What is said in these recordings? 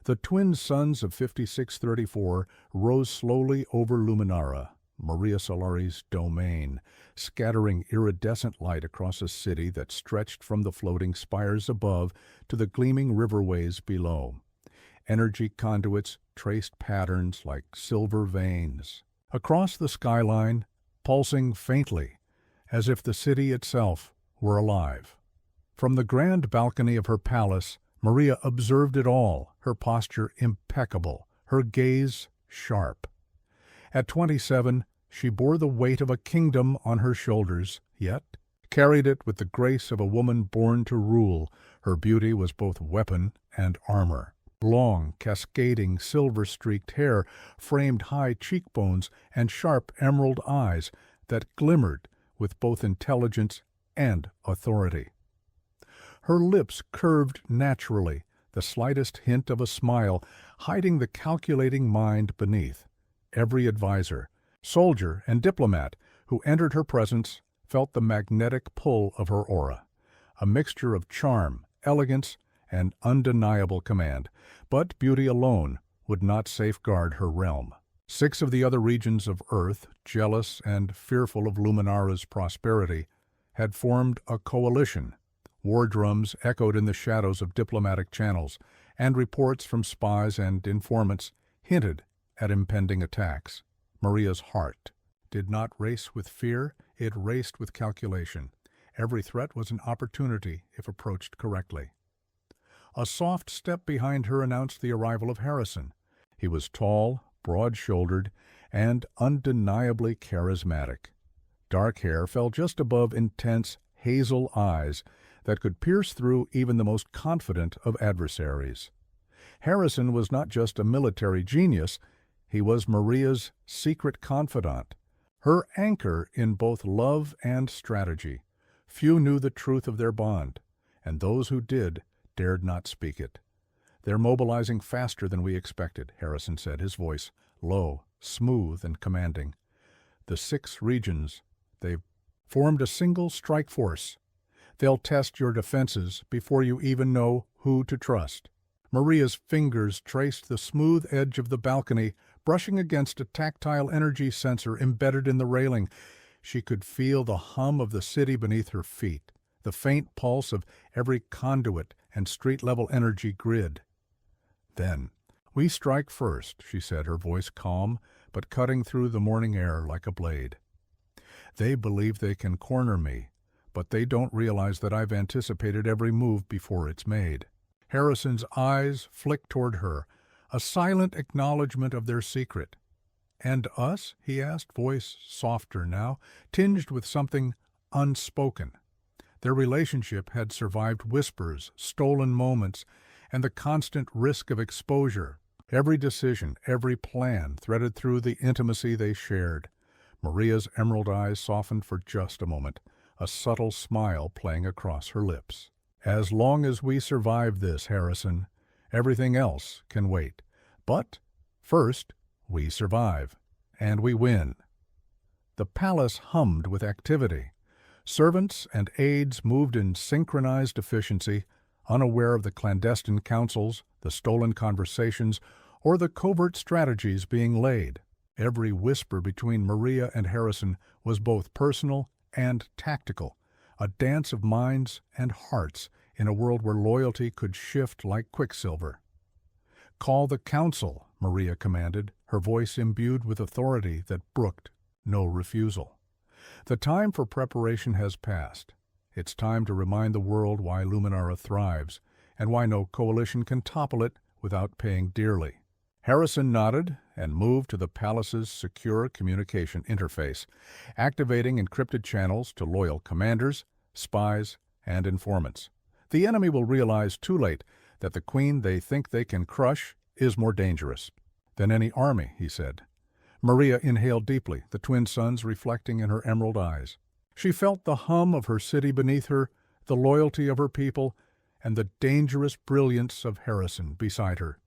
The twin suns of 5634 rose slowly over Luminara, Maria Solari's domain, scattering iridescent light across a city that stretched from the floating spires above to the gleaming riverways below. Energy conduits traced patterns like silver veins. Across the skyline, pulsing faintly, as if the city itself were alive. From the grand balcony of her palace, Maria observed it all, her posture impeccable, her gaze sharp. At 27, she bore the weight of a kingdom on her shoulders, yet carried it with the grace of a woman born to rule. Her beauty was both weapon and armor. Long, cascading, silver-streaked hair framed high cheekbones and sharp emerald eyes that glimmered with both intelligence and authority. Her lips curved naturally, the slightest hint of a smile hiding the calculating mind beneath. Every advisor, soldier, and diplomat who entered her presence felt the magnetic pull of her aura, a mixture of charm, elegance, and undeniable command. But beauty alone would not safeguard her realm. 6 of the other regions of Earth, jealous and fearful of Luminara's prosperity, had formed a coalition. War drums echoed in the shadows of diplomatic channels, and reports from spies and informants hinted at impending attacks. Maria's heart did not race with fear, it raced with calculation. Every threat was an opportunity if approached correctly. A soft step behind her announced the arrival of Harrison. He was tall, broad-shouldered, and undeniably charismatic. Dark hair fell just above intense hazel eyes that could pierce through even the most confident of adversaries. Harrison was not just a military genius, he was Maria's secret confidant, her anchor in both love and strategy. Few knew the truth of their bond, and those who did dared not speak it. "They're mobilizing faster than we expected," Harrison said, his voice low, smooth, and commanding. "The 6 regions, they've formed a single strike force. They'll test your defenses before you even know who to trust." Maria's fingers traced the smooth edge of the balcony, brushing against a tactile energy sensor embedded in the railing. She could feel the hum of the city beneath her feet, the faint pulse of every conduit and street-level energy grid. "Then, we strike first," she said, her voice calm, but cutting through the morning air like a blade. "They believe they can corner me, but they don't realize that I've anticipated every move before it's made." Harrison's eyes flicked toward her, a silent acknowledgement of their secret. "And us?" he asked, voice softer now, tinged with something unspoken. Their relationship had survived whispers, stolen moments, and the constant risk of exposure. Every decision, every plan threaded through the intimacy they shared. Maria's emerald eyes softened for just a moment, a subtle smile playing across her lips. "As long as we survive this, Harrison, everything else can wait. But first, we survive, and we win." The palace hummed with activity. Servants and aides moved in synchronized efficiency, unaware of the clandestine councils, the stolen conversations, or the covert strategies being laid. Every whisper between Maria and Harrison was both personal and tactical, a dance of minds and hearts in a world where loyalty could shift like quicksilver. "Call the council," Maria commanded, her voice imbued with authority that brooked no refusal. "The time for preparation has passed. It's time to remind the world why Luminara thrives, and why no coalition can topple it without paying dearly." Harrison nodded and moved to the palace's secure communication interface, activating encrypted channels to loyal commanders, spies, and informants. "The enemy will realize too late that the queen they think they can crush is more dangerous than any army," he said. Maria inhaled deeply, the twin suns reflecting in her emerald eyes. She felt the hum of her city beneath her, the loyalty of her people, and the dangerous brilliance of Harrison beside her.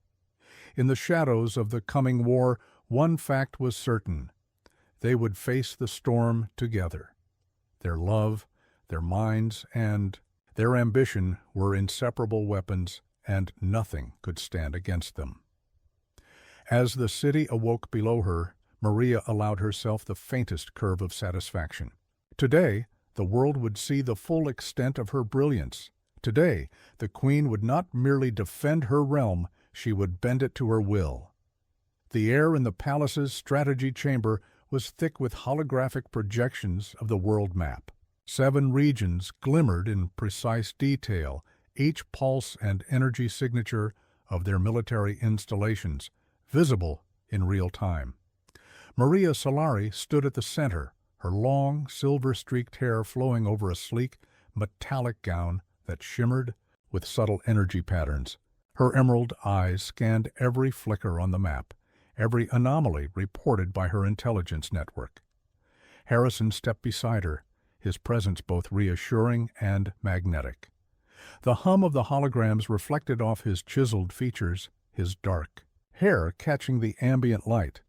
In the shadows of the coming war, one fact was certain. They would face the storm together. Their love, their minds, and their ambition were inseparable weapons and nothing could stand against them. As the city awoke below her, Maria allowed herself the faintest curve of satisfaction. Today, the world would see the full extent of her brilliance. Today, the queen would not merely defend her realm, she would bend it to her will. The air in the palace's strategy chamber was thick with holographic projections of the world map. 7 regions glimmered in precise detail, each pulse and energy signature of their military installations, visible in real time. Maria Solari stood at the center, her long, silver-streaked hair flowing over a sleek, metallic gown that shimmered with subtle energy patterns. Her emerald eyes scanned every flicker on the map, every anomaly reported by her intelligence network. Harrison stepped beside her, his presence both reassuring and magnetic. The hum of the holograms reflected off his chiseled features, his dark hair catching the ambient light.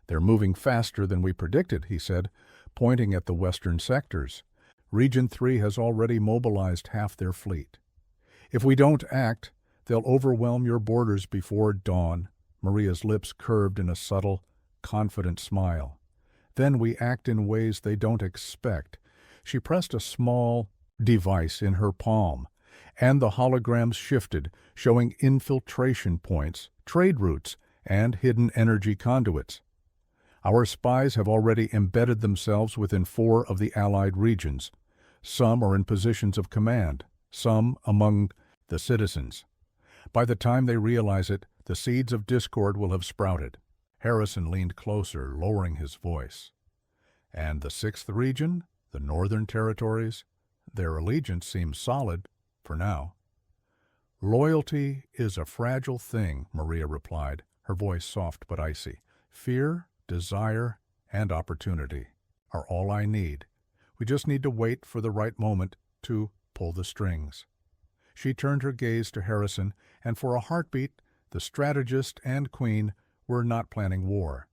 "They're moving faster than we predicted," he said, pointing at the western sectors. "Region 3 has already mobilized half their fleet. If we don't act, they'll overwhelm your borders before dawn." Maria's lips curved in a subtle, confident smile. "Then we act in ways they don't expect." She pressed a small device in her palm, and the holograms shifted, showing infiltration points, trade routes, and hidden energy conduits. "Our spies have already embedded themselves within 4 of the Allied regions. Some are in positions of command, some among the citizens. By the time they realize it, the seeds of discord will have sprouted." Harrison leaned closer, lowering his voice. "And the 6th region, the Northern Territories, their allegiance seems solid, for now." "Loyalty is a fragile thing," Maria replied, her voice soft but icy. "Fear, desire, and opportunity are all I need. We just need to wait for the right moment to pull the strings." She turned her gaze to Harrison, and for a heartbeat, the strategist and queen were not planning war.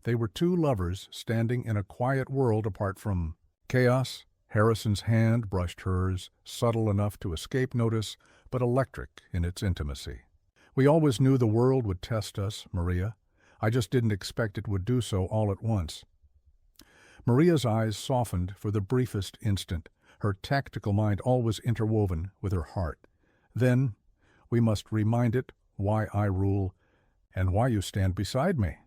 They were 2 lovers standing in a quiet world apart from chaos. Harrison's hand brushed hers, subtle enough to escape notice, but electric in its intimacy. "We always knew the world would test us, Maria. I just didn't expect it would do so all at once." Maria's eyes softened for the briefest instant, her tactical mind always interwoven with her heart. "Then we must remind it why I rule and why you stand beside me."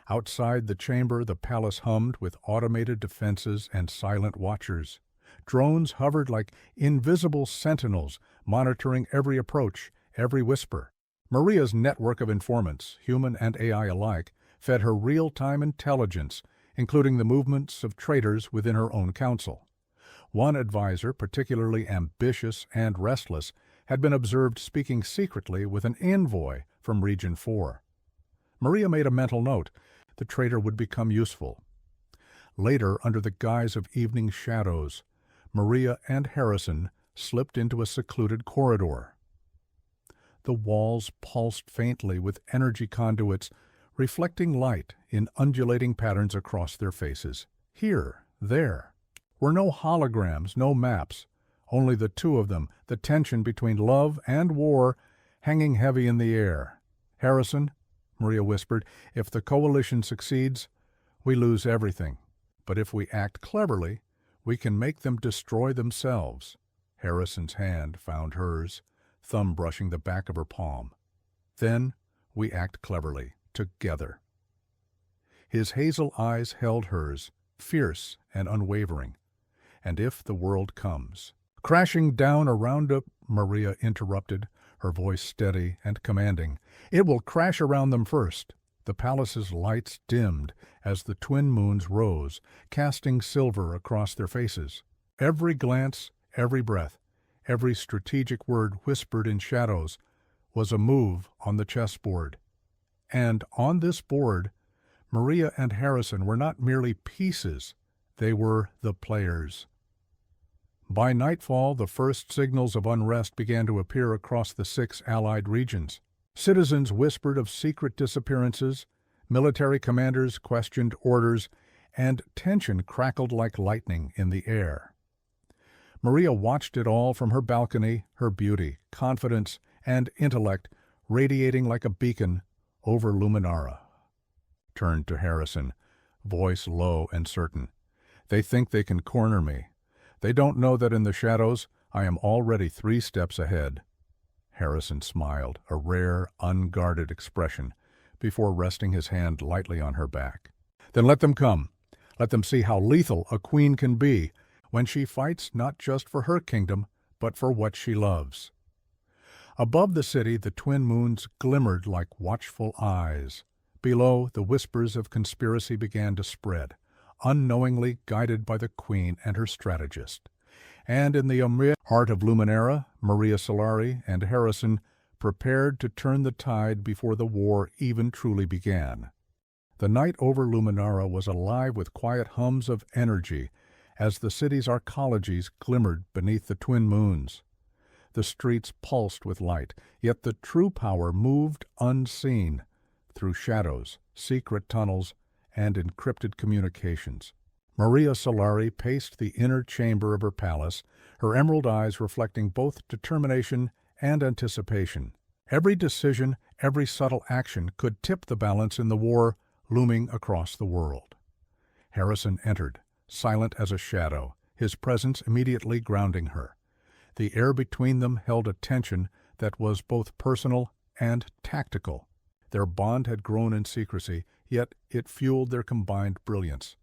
Outside the chamber, the palace hummed with automated defenses and silent watchers. Drones hovered like invisible sentinels, monitoring every approach, every whisper. Maria's network of informants, human and AI alike, fed her real-time intelligence, including the movements of traitors within her own council. One advisor, particularly ambitious and restless, had been observed speaking secretly with an envoy from Region 4. Maria made a mental note. The traitor would become useful. Later, under the guise of evening shadows, Maria and Harrison slipped into a secluded corridor. The walls pulsed faintly with energy conduits, reflecting light in undulating patterns across their faces. Here, there, were no holograms, no maps, only the 2 of them, the tension between love and war hanging heavy in the air. "Harrison," Maria whispered, "if the coalition succeeds, we lose everything. But if we act cleverly, we can make them destroy themselves." Harrison's hand found hers, thumb brushing the back of her palm. "Then we act cleverly, together." His hazel eyes held hers, fierce and unwavering. "And if the world comes crashing down around us," Maria interrupted, her voice steady and commanding, "it will crash around them first." The palace's lights dimmed as the twin moons rose, casting silver across their faces. Every glance, every breath, every strategic word whispered in shadows was a move on the chessboard. And on this board, Maria and Harrison were not merely pieces, they were the players. By nightfall, the first signals of unrest began to appear across the 6 Allied regions. Citizens whispered of secret disappearances, military commanders questioned orders, and tension crackled like lightning in the air. Maria watched it all from her balcony, her beauty, confidence, and intellect radiating like a beacon over Luminara. Turned to Harrison, voice low and certain. They think they can corner me. They don't know that in the shadows I am already 3 steps ahead. Harrison smiled, a rare, unguarded expression, before resting his hand lightly on her back. Then let them come. Let them see how lethal a queen can be when she fights not just for her kingdom, but for what she loves. Above the city, the twin moons glimmered like watchful eyes. Below, the whispers of conspiracy began to spread, unknowingly guided by the queen and her strategist. And in the heart of Luminara, Maria Solari and Harrison prepared to turn the tide before the war even truly began. The night over Luminara was alive with quiet hums of energy as the city's arcologies glimmered beneath the twin moons. The streets pulsed with light, yet the true power moved unseen through shadows, secret tunnels, and encrypted communications. Maria Solari paced the inner chamber of her palace, her emerald eyes reflecting both determination and anticipation. Every decision, every subtle action could tip the balance in the war looming across the world. Harrison entered, silent as a shadow, his presence immediately grounding her. The air between them held a tension that was both personal and tactical. Their bond had grown in secrecy, yet it fueled their combined brilliance.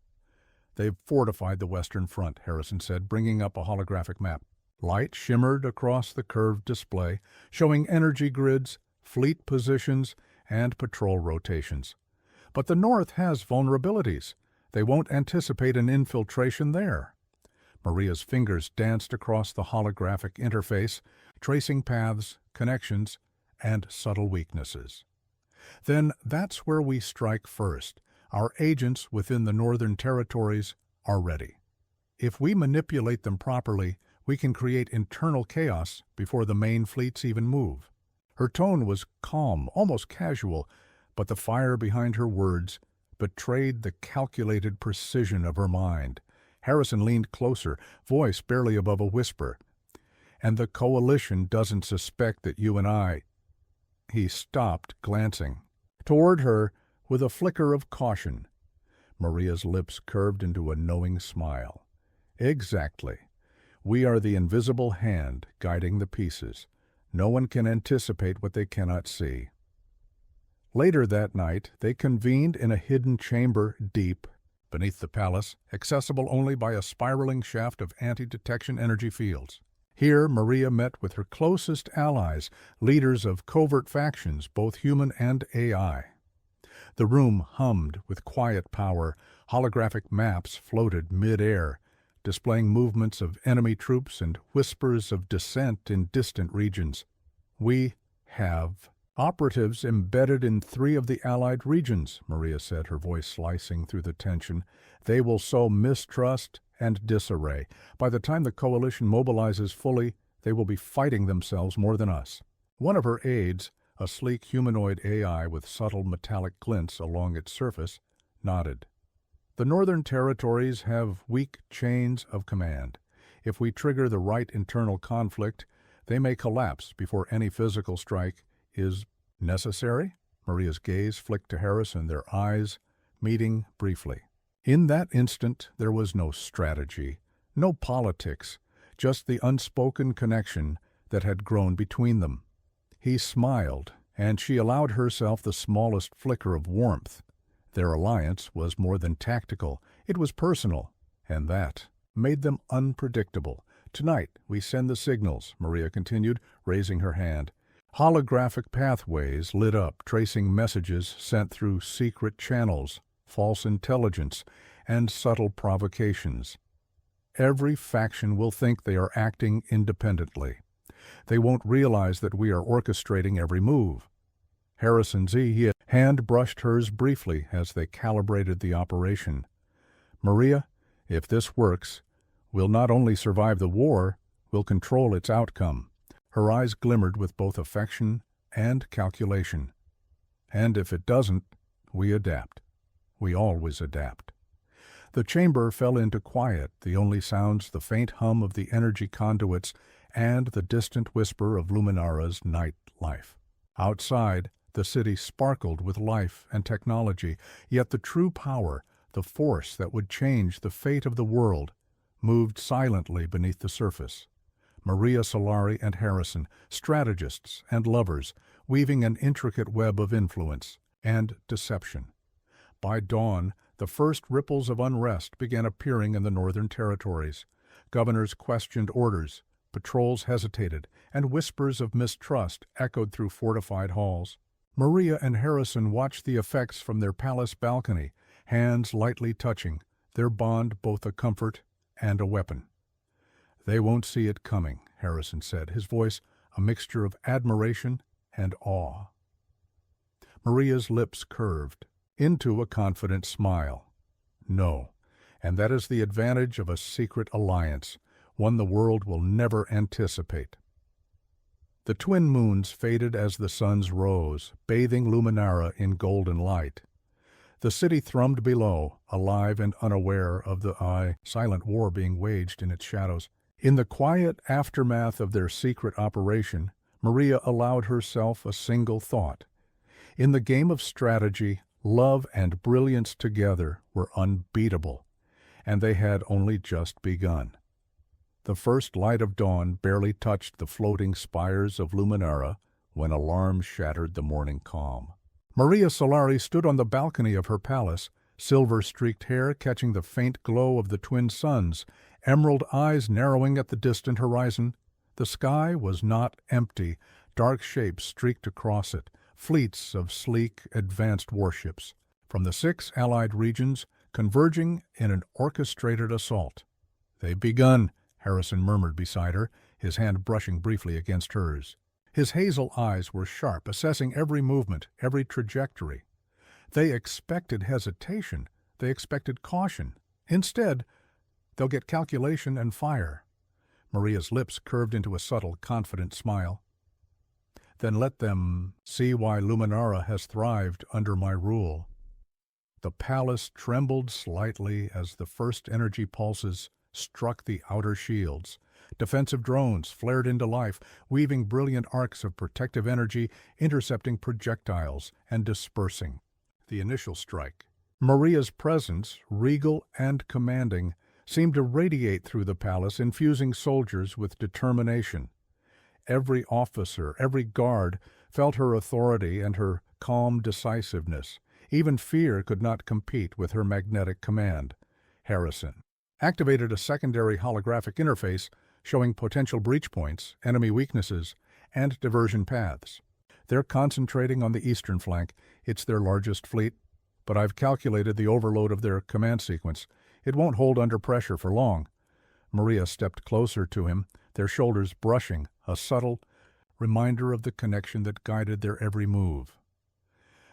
"They've fortified the Western Front," Harrison said, bringing up a holographic map. Light shimmered across the curved display, showing energy grids, fleet positions, and patrol rotations. "But the North has vulnerabilities. They won't anticipate an infiltration there." Maria's fingers danced across the holographic interface, tracing paths, connections, and subtle weaknesses. "Then that's where we strike first. Our agents within the Northern Territories are ready. If we manipulate them properly, we can create internal chaos before the main fleets even move." Her tone was calm, almost casual, but the fire behind her words betrayed the calculated precision of her mind. Harrison leaned closer, voice barely above a whisper. "And the coalition doesn't suspect that you and I—" He stopped, glancing toward her with a flicker of caution. Maria's lips curved into a knowing smile. "Exactly. We are the invisible hand guiding the pieces. No one can anticipate what they cannot see." Later that night, they convened in a hidden chamber deep beneath the palace, accessible only by a spiraling shaft of anti-detection energy fields. Here, Maria met with her closest allies, leaders of covert factions, both human and AI. The room hummed with quiet power. Holographic maps floated mid-air, displaying movements of enemy troops and whispers of dissent in distant regions. "We have operatives embedded in 3 of the Allied regions," Maria said, her voice slicing through the tension. "They will sow mistrust and disarray. By the time the coalition mobilizes fully, they will be fighting themselves more than us." One of her aides, a sleek humanoid AI with subtle metallic glints along its surface, nodded. "The Northern Territories have weak chains of command. If we trigger the right internal conflict, they may collapse before any physical strike is necessary." Maria's gaze flicked to Harrison, their eyes meeting briefly. In that instant, there was no strategy, no politics, just the unspoken connection that had grown between them. He smiled, and she allowed herself the smallest flicker of warmth. Their alliance was more than tactical, it was personal, and that made them unpredictable. "Tonight, we send the signals," Maria continued, raising her hand. Holographic pathways lit up, tracing messages sent through secret channels, false intelligence, and subtle provocations. Every faction will think they are acting independently. They won't realize that we are orchestrating every move. Harrison's hand brushed hers briefly as they calibrated the operation. "Maria, if this works, we'll not only survive the war, we'll control its outcome." Her eyes glimmered with both affection and calculation. "And if it doesn't, we adapt. We always adapt." The chamber fell into quiet, the only sounds the faint hum of the energy conduits and the distant whisper of Luminara's night life. Outside, the city sparkled with life and technology, yet the true power, the force that would change the fate of the world, moved silently beneath the surface. Maria Solari and Harrison, strategists and lovers, weaving an intricate web of influence and deception. By dawn, the first ripples of unrest began appearing in the northern territories. Governors questioned orders, patrols hesitated, and whispers of mistrust echoed through fortified halls. Maria and Harrison watched the effects from their palace balcony, hands lightly touching, their bond both a comfort and a weapon. "They won't see it coming," Harrison said, his voice a mixture of admiration and awe. Maria's lips curved into a confident smile. "No, and that is the advantage of a secret alliance, one the world will never anticipate." The twin moons faded as the suns rose, bathing Luminara in golden light. The city thrummed below, alive and unaware of the silent war being waged in its shadows. In the quiet aftermath of their secret operation, Maria allowed herself a single thought. In the game of strategy, love and brilliance together were unbeatable, and they had only just begun. The first light of dawn barely touched the floating spires of Luminara when alarm shattered the morning calm. Maria Solari stood on the balcony of her palace, silver-streaked hair catching the faint glow of the twin suns, emerald eyes narrowing at the distant horizon. The sky was not empty. Dark shapes streaked across it, fleets of sleek, advanced warships, from the 6 allied regions converging in an orchestrated assault. "They've begun," Harrison murmured beside her, his hand brushing briefly against hers. His hazel eyes were sharp, assessing every movement, every trajectory. They expected hesitation. They expected caution. Instead, they'll get calculation and fire. Maria's lips curved into a subtle, confident smile. "Then let them see why Luminara has thrived under my rule." The palace trembled slightly as the first energy pulses struck the outer shields. Defensive drones flared into life, weaving brilliant arcs of protective energy, intercepting projectiles and dispersing the initial strike. Maria's presence, regal and commanding, seemed to radiate through the palace, infusing soldiers with determination. Every officer, every guard, felt her authority and her calm decisiveness. Even fear could not compete with her magnetic command. Harrison activated a secondary holographic interface showing potential breach points, enemy weaknesses, and diversion paths. "They're concentrating on the eastern flank. It's their largest fleet, but I've calculated the overload of their command sequence. It won't hold under pressure for long." Maria stepped closer to him, their shoulders brushing, a subtle reminder of the connection that guided their every move.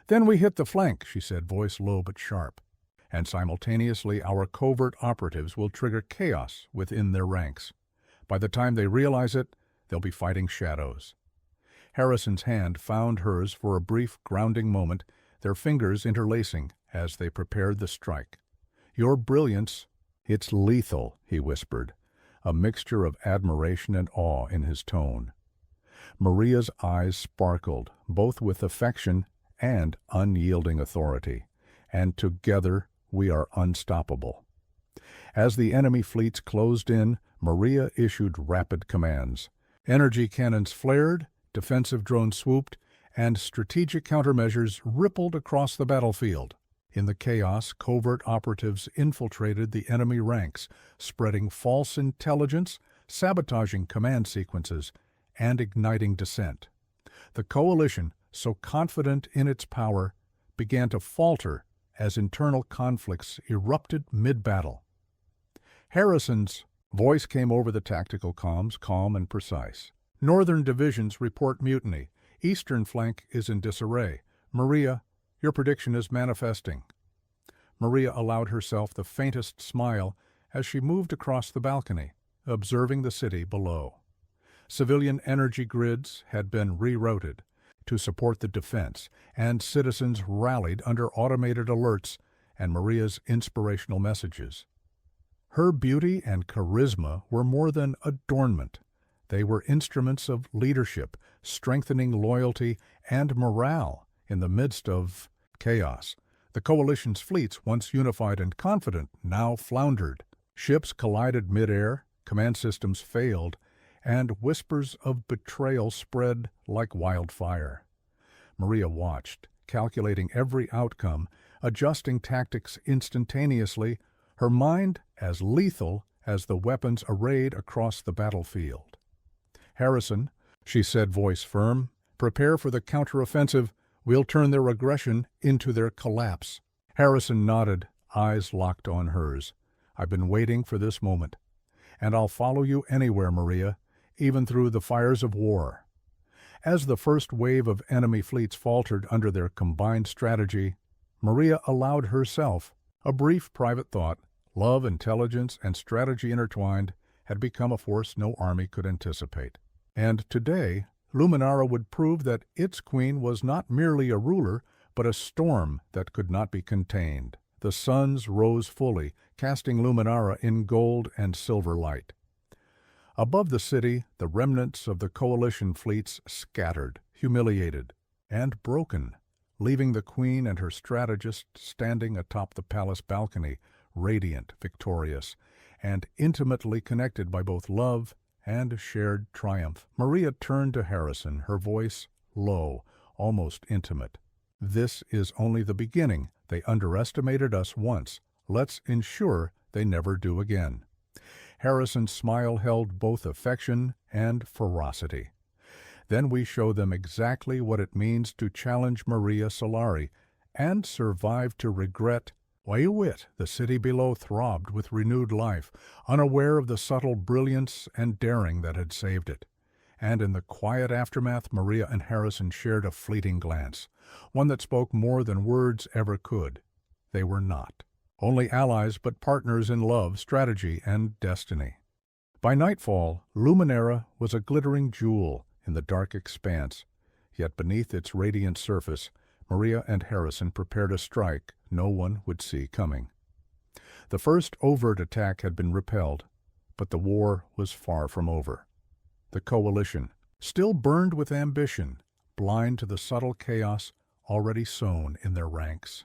"Then we hit the flank," she said, voice low but sharp. "And simultaneously our covert operatives will trigger chaos within their ranks. By the time they realize it, they'll be fighting shadows." Harrison's hand found hers for a brief grounding moment, their fingers interlacing as they prepared the strike. "Your brilliance, it's lethal," he whispered, a mixture of admiration and awe in his tone. Maria's eyes sparkled, both with affection and unyielding authority, and together we are unstoppable. As the enemy fleets closed in, Maria issued rapid commands. Energy cannons flared, defensive drones swooped, and strategic countermeasures rippled across the battlefield. In the chaos, covert operatives infiltrated the enemy ranks, spreading false intelligence, sabotaging command sequences, and igniting dissent. The coalition, so confident in its power, began to falter as internal conflicts erupted mid-battle. Harrison's voice came over the tactical comms, calm and precise. "Northern divisions report mutiny. Eastern flank is in disarray. Maria, your prediction is manifesting." Maria allowed herself the faintest smile as she moved across the balcony, observing the city below. Civilian energy grids had been rerouted to support the defense, and citizens rallied under automated alerts and Maria's inspirational messages. Her beauty and charisma were more than adornment. They were instruments of leadership, strengthening loyalty and morale in the midst of chaos. The coalition's fleets, once unified and confident, now floundered. Ships collided mid-air, command systems failed, and whispers of betrayal spread like wildfire. Maria watched, calculating every outcome, adjusting tactics instantaneously, her mind as lethal as the weapons arrayed across the battlefield. "Harrison," she said, voice firm, "prepare for the counteroffensive. We'll turn their aggression into their collapse." Harrison nodded, eyes locked on hers. "I've been waiting for this moment. And I'll follow you anywhere, Maria, even through the fires of war." As the first wave of enemy fleets faltered under their combined strategy, Maria allowed herself a brief private thought. Love, intelligence, and strategy intertwined had become a force no army could anticipate. And today, Luminara would prove that its queen was not merely a ruler, but a storm that could not be contained. The suns rose fully, casting Luminara in gold and silver light. Above the city, the remnants of the coalition fleets scattered, humiliated, and broken, leaving the queen and her strategist standing atop the palace balcony, radiant, victorious, and intimately connected by both love and shared triumph. Maria turned to Harrison, her voice low, almost intimate. "This is only the beginning. They underestimated us once. Let's ensure they never do again." Harrison's smile held both affection and ferocity. "Then we show them exactly what it means to challenge Maria Solari and survive to regret." Wait, the city below throbbed with renewed life, unaware of the subtle brilliance and daring that had saved it. And in the quiet aftermath, Maria and Harrison shared a fleeting glance, one that spoke more than words ever could. They were not only allies, but partners in love, strategy, and destiny. By nightfall, Luminara was a glittering jewel in the dark expanse, yet beneath its radiant surface, Maria and Harrison prepared a strike no one would see coming. The first overt attack had been repelled, but the war was far from over. The coalition, still burned with ambition, blind to the subtle chaos already sown in their ranks.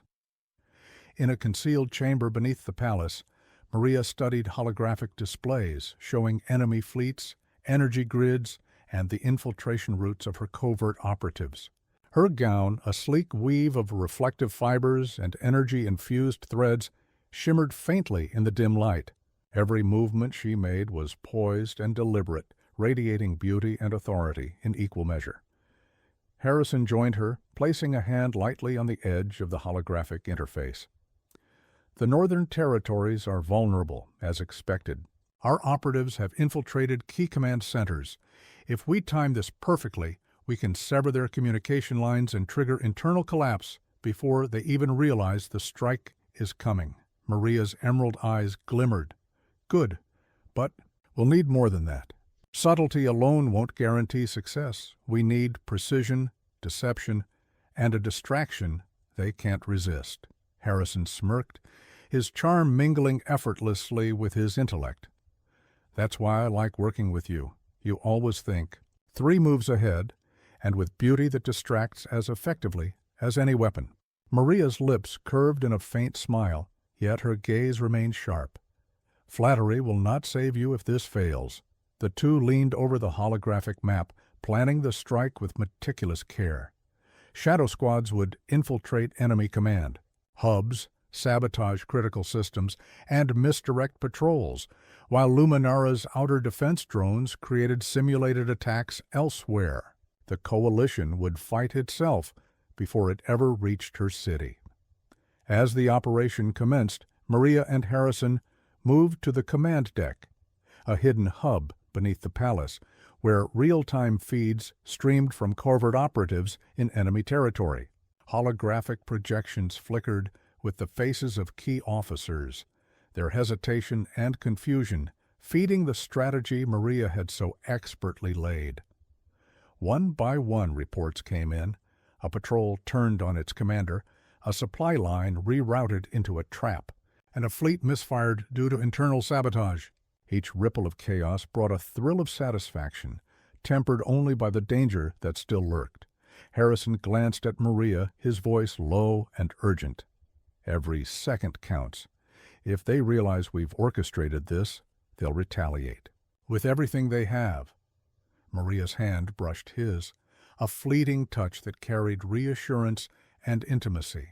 In a concealed chamber beneath the palace, Maria studied holographic displays showing enemy fleets, energy grids, and the infiltration routes of her covert operatives. Her gown, a sleek weave of reflective fibers and energy-infused threads, shimmered faintly in the dim light. Every movement she made was poised and deliberate, radiating beauty and authority in equal measure. Harrison joined her, placing a hand lightly on the edge of the holographic interface. "The Northern Territories are vulnerable, as expected. Our operatives have infiltrated key command centers. If we time this perfectly, we can sever their communication lines and trigger internal collapse before they even realize the strike is coming." Maria's emerald eyes glimmered. "Good, but we'll need more than that. Subtlety alone won't guarantee success. We need precision, deception, and a distraction they can't resist." Harrison smirked, his charm mingling effortlessly with his intellect. "That's why I like working with you. You always think 3 moves ahead, and with beauty that distracts as effectively as any weapon." Maria's lips curved in a faint smile, yet her gaze remained sharp. "Flattery will not save you if this fails." The two leaned over the holographic map, planning the strike with meticulous care. Shadow squads would infiltrate enemy command hubs, sabotage critical systems, and misdirect patrols, while Luminara's outer defense drones created simulated attacks elsewhere. The coalition would fight itself before it ever reached her city. As the operation commenced, Maria and Harrison moved to the command deck, a hidden hub beneath the palace, where real-time feeds streamed from covert operatives in enemy territory. Holographic projections flickered with the faces of key officers, their hesitation and confusion feeding the strategy Maria had so expertly laid. One by one reports came in, a patrol turned on its commander, a supply line rerouted into a trap, and a fleet misfired due to internal sabotage. Each ripple of chaos brought a thrill of satisfaction, tempered only by the danger that still lurked. Harrison glanced at Maria, his voice low and urgent. Every second counts. If they realize we've orchestrated this, they'll retaliate. With everything they have. Maria's hand brushed his, a fleeting touch that carried reassurance and intimacy.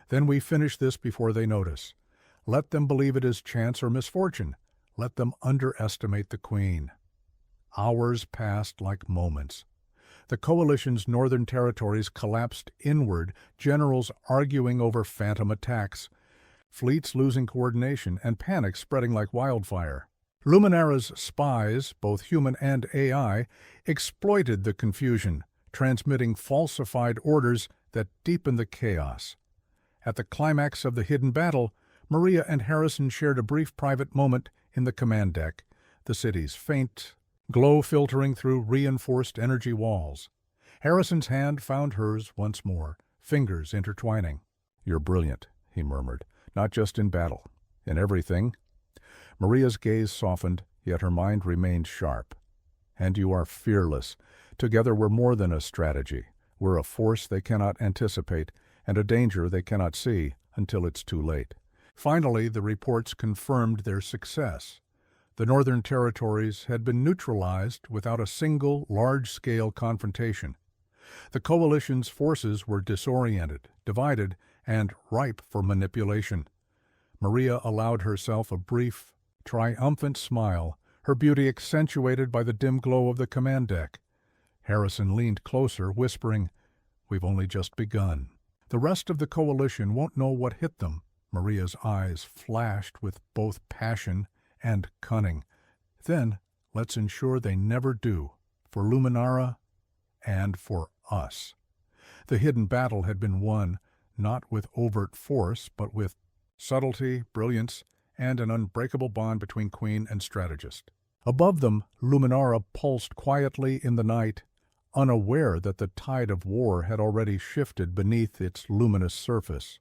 Then we finish this before they notice. Let them believe it is chance or misfortune. Let them underestimate the Queen. Hours passed like moments. The coalition's northern territories collapsed inward, generals arguing over phantom attacks, fleets losing coordination, and panic spreading like wildfire. Luminara's spies, both human and AI, exploited the confusion, transmitting falsified orders that deepened the chaos. At the climax of the hidden battle, Maria and Harrison shared a brief private moment in the command deck, the city's faint glow filtering through reinforced energy walls. Harrison's hand found hers once more, fingers intertwining. "You're brilliant," he murmured, "not just in battle, in everything." Maria's gaze softened, yet her mind remained sharp. "And you are fearless. Together we're more than a strategy. We're a force they cannot anticipate, and a danger they cannot see until it's too late." Finally, the reports confirmed their success. The Northern Territories had been neutralized without a single large-scale confrontation. The coalition's forces were disoriented, divided, and ripe for manipulation. Maria allowed herself a brief, triumphant smile, her beauty accentuated by the dim glow of the command deck. Harrison leaned closer, whispering, "We've only just begun. The rest of the coalition won't know what hit them." Maria's eyes flashed with both passion and cunning. "Then let's ensure they never do, for Luminara and for us." The hidden battle had been won, not with overt force, but with subtlety, brilliance, and an unbreakable bond between Queen and strategist. Above them, Luminara pulsed quietly in the night, unaware that the tide of war had already shifted beneath its luminous surface.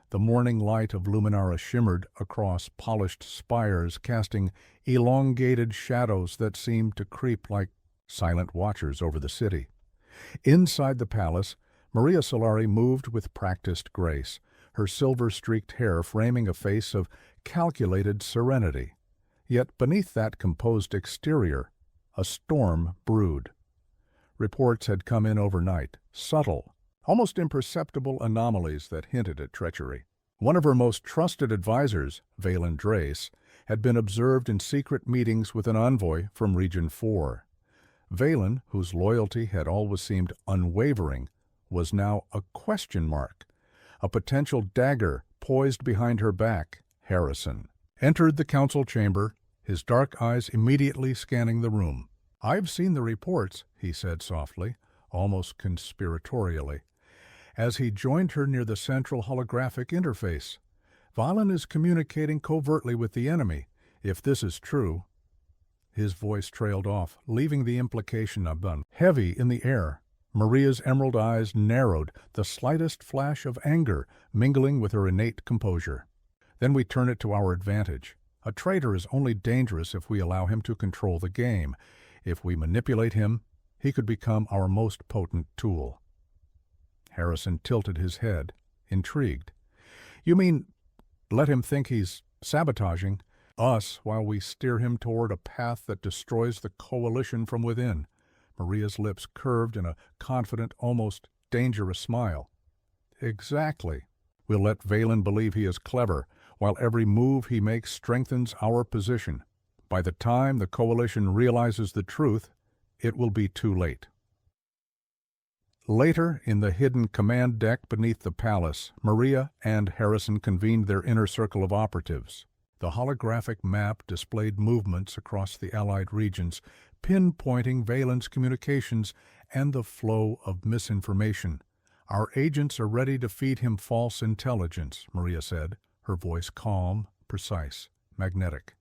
The morning light of Luminara shimmered across polished spires, casting elongated shadows that seemed to creep like silent watchers over the city. Inside the palace, Maria Solari moved with practiced grace, her silver-streaked hair framing a face of calculated serenity. Yet beneath that composed exterior, a storm brewed. Reports had come in overnight, subtle, almost imperceptible anomalies that hinted at treachery. One of her most trusted advisors, Valen Drace, had been observed in secret meetings with an envoy from Region 4. Valen, whose loyalty had always seemed unwavering, was now a question mark. A potential dagger poised behind her back. Harrison entered the council chamber, his dark eyes immediately scanning the room. "I've seen the reports," he said softly, almost conspiratorially, as he joined her near the central holographic interface. "Valen is communicating covertly with the enemy. If this is true—" His voice trailed off, leaving the implication undone. Heavy in the air, Maria's emerald eyes narrowed, the slightest flash of anger mingling with her innate composure. "Then we turn it to our advantage. A traitor is only dangerous if we allow him to control the game. If we manipulate him, he could become our most potent tool." Harrison tilted his head, intrigued. "You mean, let him think he's sabotaging us while we steer him toward a path that destroys the coalition from within?" Maria's lips curved in a confident, almost dangerous smile. "Exactly. We'll let Valen believe he is clever, while every move he makes strengthens our position. By the time the coalition realizes the truth, it will be too late." Later, in the hidden command deck beneath the palace, Maria and Harrison convened their inner circle of operatives. The holographic map displayed movements across the Allied regions, pinpointing Valen's communications and the flow of misinformation. "Our agents are ready to feed him false intelligence," Maria said, her voice calm, precise, magnetic.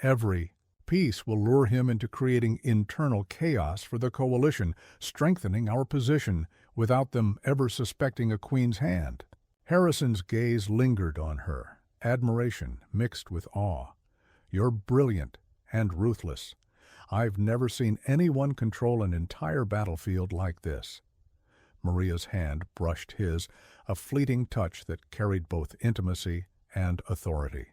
"Every piece will lure him into creating internal chaos for the coalition, strengthening our position without them ever suspecting a queen's hand." Harrison's gaze lingered on her, admiration mixed with awe. You're brilliant and ruthless. I've never seen anyone control an entire battlefield like this." Maria's hand brushed his, a fleeting touch that carried both intimacy and authority.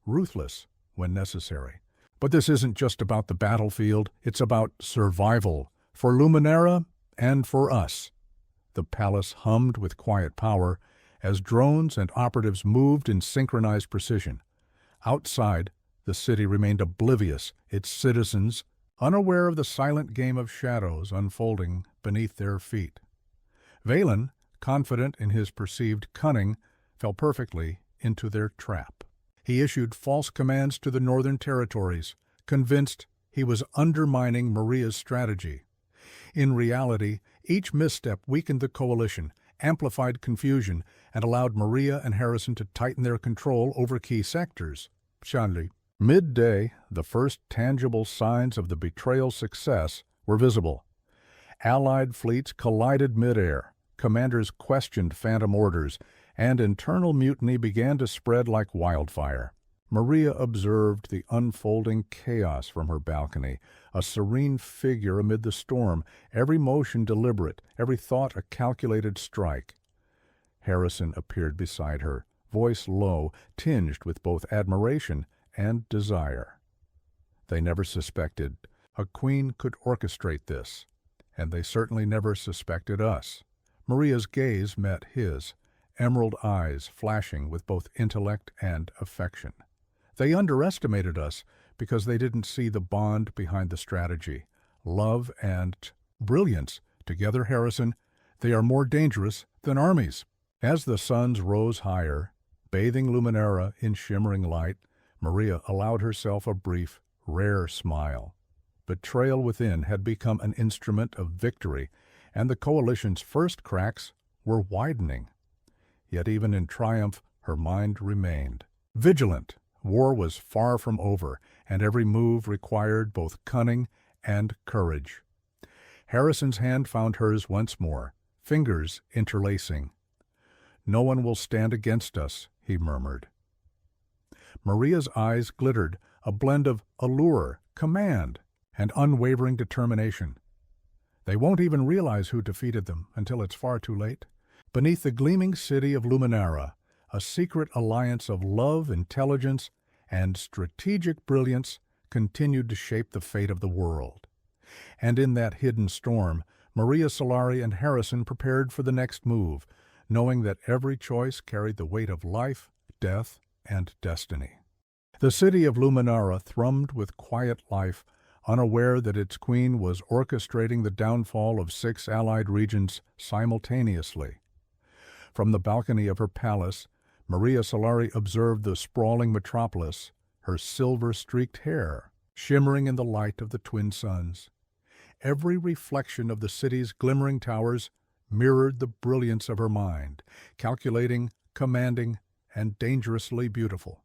Ruthless when necessary. But this isn't just about the battlefield, it's about survival, for Luminara and for us. The palace hummed with quiet power as drones and operatives moved in synchronized precision. Outside, the city remained oblivious, its citizens unaware of the silent game of shadows unfolding beneath their feet. Valen, confident in his perceived cunning, fell perfectly into their trap. He issued false commands to the northern territories, convinced he was undermining Maria's strategy. In reality, each misstep weakened the coalition, amplified confusion, and allowed Maria and Harrison to tighten their control over key sectors. Shanli. Midday, the first tangible signs of the betrayal's success were visible. Allied fleets collided midair, commanders questioned phantom orders, and internal mutiny began to spread like wildfire. Maria observed the unfolding chaos from her balcony, a serene figure amid the storm, every motion deliberate, every thought a calculated strike. Harrison appeared beside her, voice low, tinged with both admiration and desire. They never suspected a queen could orchestrate this, and they certainly never suspected us. Maria's gaze met his, emerald eyes flashing with both intellect and affection. They underestimated us because they didn't see the bond behind the strategy. Love and brilliance. Together, Harrison, they are more dangerous than armies. As the suns rose higher, bathing Luminara in shimmering light, Maria allowed herself a brief, rare smile. Betrayal within had become an instrument of victory, and the coalition's first cracks were widening. Yet even in triumph, her mind remained vigilant. War was far from over, and every move required both cunning and courage. Harrison's hand found hers once more, fingers interlacing. "No one will stand against us," he murmured. Maria's eyes glittered, a blend of allure, command, and unwavering determination. They won't even realize who defeated them until it's far too late. Beneath the gleaming city of Luminara, a secret alliance of love, intelligence, and strategic brilliance continued to shape the fate of the world. And in that hidden storm, Maria Solari and Harrison prepared for the next move, knowing that every choice carried the weight of life, death, and destiny. The city of Luminara thrummed with quiet life, unaware that its queen was orchestrating the downfall of 6 allied regions simultaneously. From the balcony of her palace, Maria Solari observed the sprawling metropolis, her silver-streaked hair shimmering in the light of the twin suns. Every reflection of the city's glimmering towers mirrored the brilliance of her mind, calculating, commanding, and dangerously beautiful.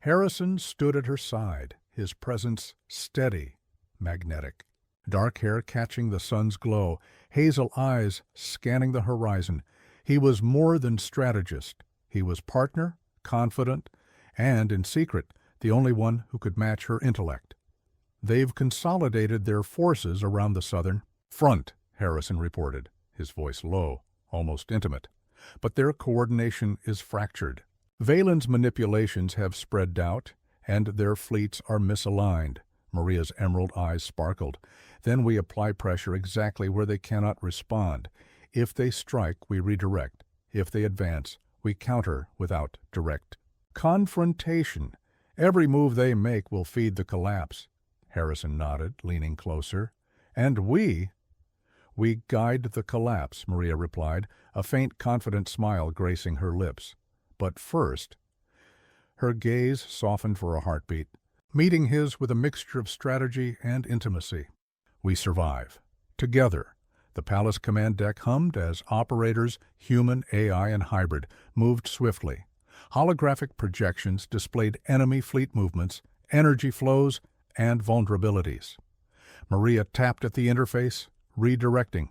Harrison stood at her side, his presence steady, magnetic. Dark hair catching the sun's glow, hazel eyes scanning the horizon. He was more than strategist. He was partner, confidant, and, in secret, the only one who could match her intellect. "They've consolidated their forces around the southern front," Harrison reported, his voice low, almost intimate. "But their coordination is fractured. Valen's manipulations have spread doubt, and their fleets are misaligned." Maria's emerald eyes sparkled. "Then we apply pressure exactly where they cannot respond. If they strike, we redirect. If they advance, we counter without direct confrontation. Every move they make will feed the collapse." Harrison nodded, leaning closer. "And we guide the collapse," Maria replied, a faint, confident smile gracing her lips. "But first—" Her gaze softened for a heartbeat, meeting his with a mixture of strategy and intimacy. "We survive. Together." The palace command deck hummed as operators, human, AI, and hybrid, moved swiftly. Holographic projections displayed enemy fleet movements, energy flows, and vulnerabilities. Maria tapped at the interface, redirecting.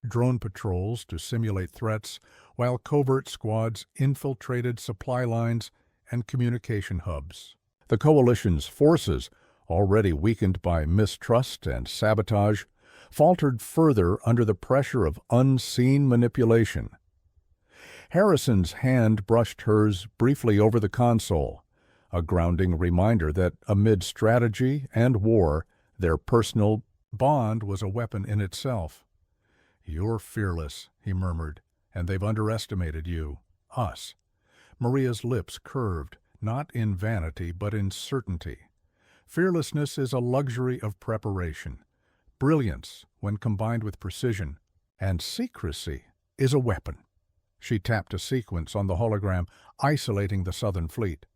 Drone patrols to simulate threats, while covert squads infiltrated supply lines and communication hubs. The coalition's forces, already weakened by mistrust and sabotage, faltered further under the pressure of unseen manipulation. Harrison's hand brushed hers briefly over the console, a grounding reminder that amid strategy and war, their personal bond was a weapon in itself. "You're fearless," he murmured, "and they've underestimated you, us." Maria's lips curved, not in vanity but in certainty. Fearlessness is a luxury of preparation. Brilliance, when combined with precision, and secrecy, is a weapon. She tapped a sequence on the hologram, isolating the Southern Fleet.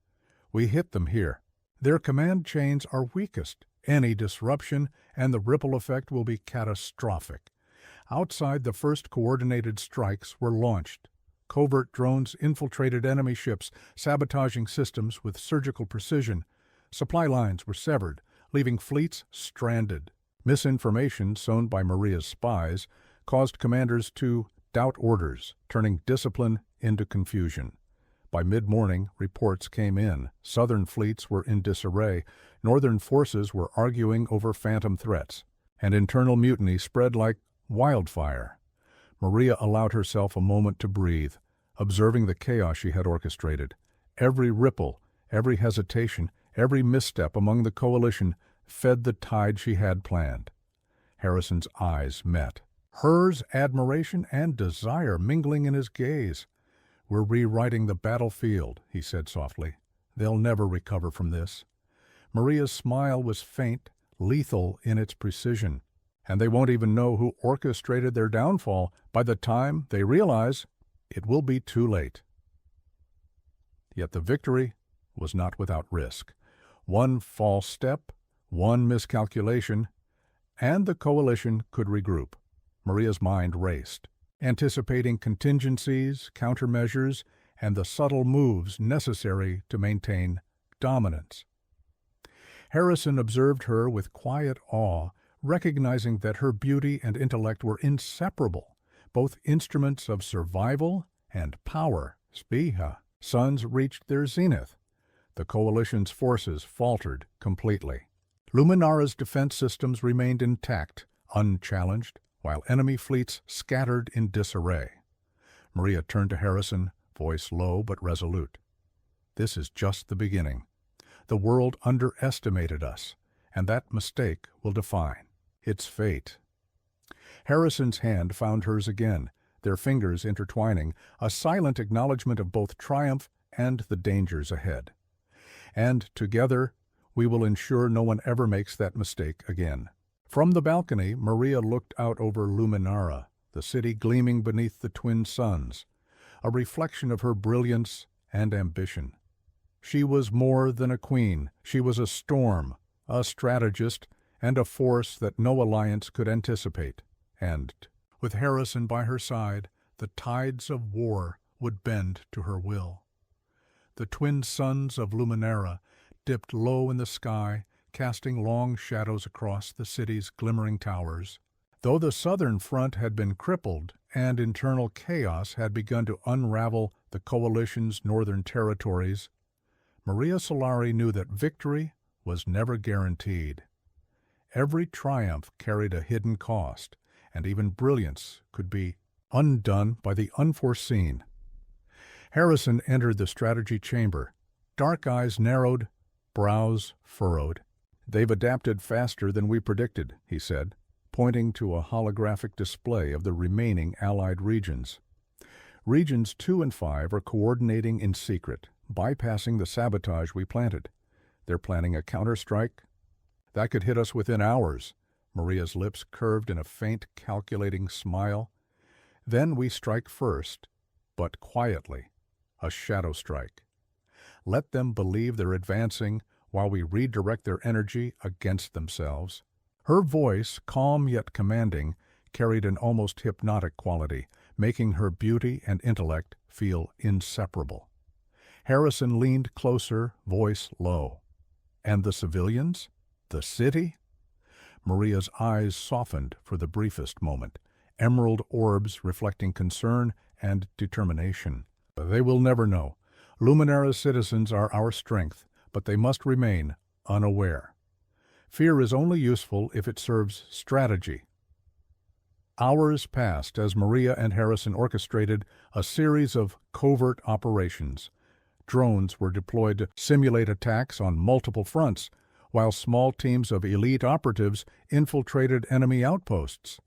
"We hit them here. Their command chains are weakest. Any disruption, and the ripple effect will be catastrophic." Outside, the first coordinated strikes were launched. Covert drones infiltrated enemy ships, sabotaging systems with surgical precision. Supply lines were severed, leaving fleets stranded. Misinformation sown by Maria's spies caused commanders to doubt orders, turning discipline into confusion. By mid-morning, reports came in. Southern fleets were in disarray. Northern forces were arguing over phantom threats, and internal mutiny spread like wildfire. Maria allowed herself a moment to breathe, observing the chaos she had orchestrated. Every ripple, every hesitation, every misstep among the coalition fed the tide she had planned. Harrison's eyes met, hers admiration and desire mingling in his gaze. "We're rewriting the battlefield," he said softly. "They'll never recover from this." Maria's smile was faint, lethal in its precision. "And they won't even know who orchestrated their downfall. By the time they realize, it will be too late." Yet the victory was not without risk. One false step, one miscalculation, and the coalition could regroup. Maria's mind raced, anticipating contingencies, countermeasures, and the subtle moves necessary to maintain dominance. Harrison observed her with quiet awe, recognizing that her beauty and intellect were inseparable, both instruments of survival and power. Spiha. Suns reached their zenith. The coalition's forces faltered completely. Luminara's defense systems remained intact, unchallenged, while enemy fleets scattered in disarray. Maria turned to Harrison, voice low but resolute. "This is just the beginning. The world underestimated us, and that mistake will define its fate." Harrison's hand found hers again, their fingers intertwining, a silent acknowledgement of both triumph and the dangers ahead. "And together, we will ensure no one ever makes that mistake again." From the balcony, Maria looked out over Luminara, the city gleaming beneath the twin suns, a reflection of her brilliance and ambition. She was more than a queen. She was a storm, a strategist, and a force that no alliance could anticipate. And, with Harrison by her side, the tides of war would bend to her will. The twin suns of Luminara dipped low in the sky, casting long shadows across the city's glimmering towers. Though the southern front had been crippled and internal chaos had begun to unravel the coalition's northern territories, Maria Solari knew that victory was never guaranteed. Every triumph carried a hidden cost, and even brilliance could be undone by the unforeseen. Harrison entered the strategy chamber, dark eyes narrowed, brows furrowed. "They've adapted faster than we predicted," he said, pointing to a holographic display of the remaining Allied regions. Regions 2 and 5 are coordinating in secret, bypassing the sabotage we planted. They're planning a counterstrike that could hit us within hours. Maria's lips curved in a faint, calculating smile. "Then we strike first, but quietly, a shadow strike. Let them believe they're advancing while we redirect their energy against themselves." Her voice, calm yet commanding, carried an almost hypnotic quality, making her beauty and intellect feel inseparable. Harrison leaned closer, voice low. "And the civilians? The city?" Maria's eyes softened for the briefest moment, emerald orbs reflecting concern and determination. "They will never know. Luminara's citizens are our strength, but they must remain unaware. Fear is only useful if it serves strategy. Hours passed as Maria and Harrison orchestrated a series of covert operations. Drones were deployed to simulate attacks on multiple fronts, while small teams of elite operatives infiltrated enemy outposts.